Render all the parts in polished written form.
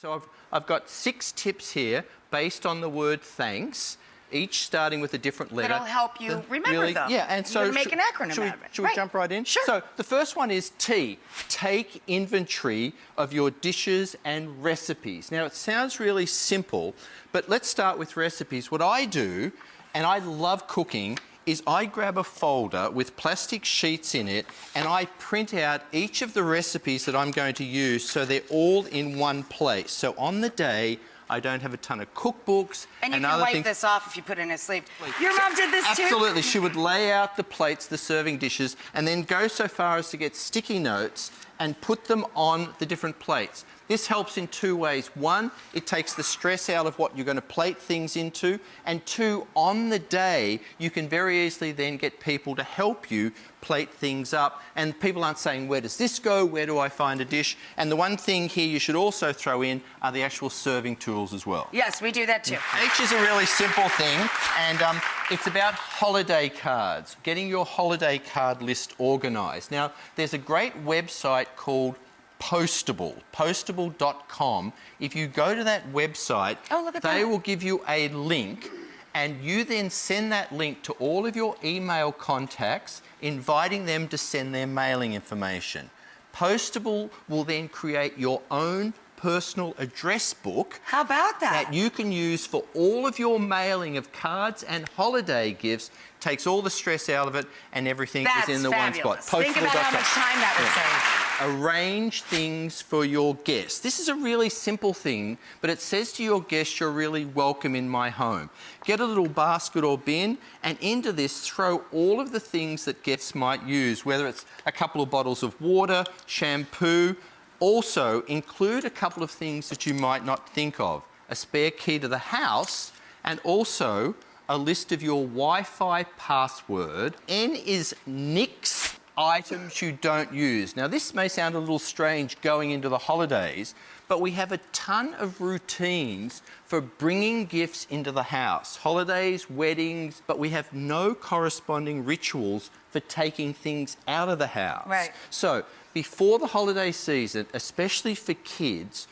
So I've got 6 tips here based on the word thanks, each starting with a different letter. That'll help you remember them. Yeah, and so make an acronym out of it. Should we jump right in? Sure. So the first one is T. Take inventory of your dishes and recipes. Now, it sounds really simple, but let's start with recipes. What I do, and I love cooking, is I grab a folder with plastic sheets in it and I print out each of the recipes that I'm going to use so they're all in one place. So on the day, I don't have a ton of cookbooks and you and can other wipe things. this off if you put it in a sleeve. Your mom did this too? Absolutely. She would lay out the plates, the serving dishes, and then go so far as to get sticky notes and put them on the different plates. This helps in 2 ways. 1, it takes the stress out of what you're going to plate things into, and 2, on the day, you can very easily then get people to help you plate things up, and people aren't saying, where does this go, where do I find a dish? And the one thing here you should also throw in are the actual serving tools as well. Yes, we do that too. H is a really simple thing, and it's about holiday cards, getting your holiday card list organised. Now, there's a great website called Postable, postable.com. If you go to that website, they will give you a link, and you then send that link to all of your email contacts, inviting them to send their mailing information. Postable will then create your own personal address book. How about that? That you can use for all of your mailing of cards and holiday gifts. Takes all the stress out of it, and everything is in the fabulous. one spot. Think about how much time that would save. Arrange things for your guests. This is a really simple thing, but it says to your guests, you're really welcome in my home. Get a little basket or bin, and into this throw all of the things that guests might use, whether it's a couple of bottles of water, shampoo. Also, include a couple of things that you might not think of. A spare key to the house, and also a list of your Wi-Fi password. N is nix items you don't use. Now, this may sound a little strange going into the holidays, but we have a ton of routines for bringing gifts into the house. Holidays, weddings, but we have no corresponding rituals for taking things out of the house. Right. So, before the holiday season, especially for kids,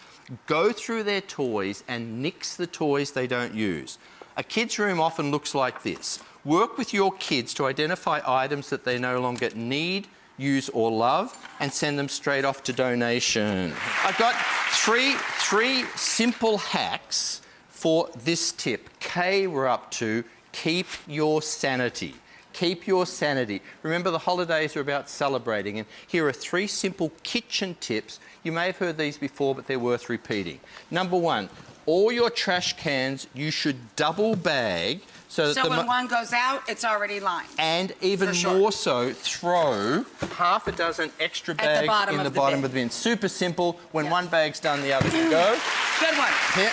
go through their toys and nix the toys they don't use. A kid's room often looks like this. Work with your kids to identify items that they no longer need, use or love, and send them straight off to donation. I've got three simple hacks for this tip. K, we're up to keep your sanity. Keep your sanity. Remember, the holidays are about celebrating, and here are 3 simple kitchen tips. You may have heard these before, but they're worth repeating. Number 1, all your trash cans you should double bag so that when one goes out, it's already lined. And even more so, throw half a dozen extra bags in the bottom of the bin. Super simple. When one bag's done, the other can go. Good one. Yeah.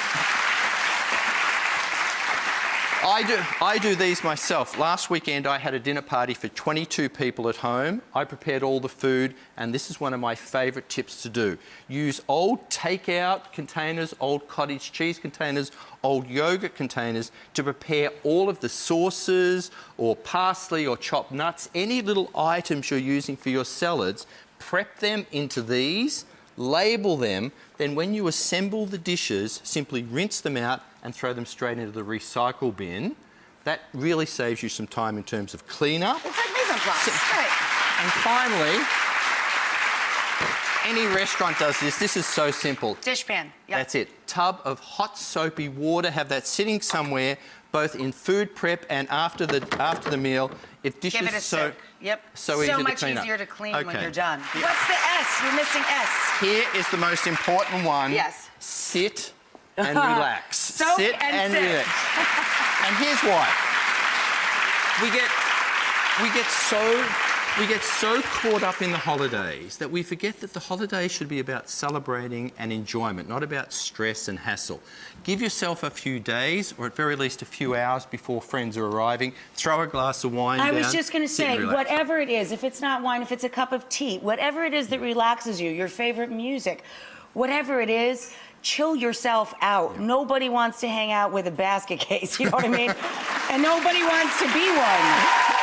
I do these myself. Last weekend, I had a dinner party for 22 people at home. I prepared all the food, and this is one of my favourite tips to do. Use old takeout containers, old cottage cheese containers, old yogurt containers to prepare all of the sauces or parsley or chopped nuts, any little items you're using for your salads. Prep them into these, label them, then when you assemble the dishes, simply rinse them out and throw them straight into the recycle bin. That really saves you some time in terms of cleanup. It's like mise en place. Right. And finally, any restaurant does this. This is so simple. Dishpan. Yep. That's it. Tub of hot soapy water. Have that sitting somewhere, both in food prep and after the meal. If dishes give it a soak. Yep. So easy to clean up. So much easier to clean when you're done. Yeah. What's the S? You're missing S. Here is the most important one. Yes. Sit and relax. Sit and relax. And here's why. We get so caught up in the holidays that we forget that the holidays should be about celebrating and enjoyment, not about stress and hassle. Give yourself a few days, or at very least a few hours before friends are arriving. Throw a glass of wine down. I was just going to say, whatever it is, if it's not wine, if it's a cup of tea, whatever it is that relaxes you, your favorite music, whatever it is, chill yourself out. Nobody wants to hang out with a basket case, you know what I mean? And nobody wants to be one.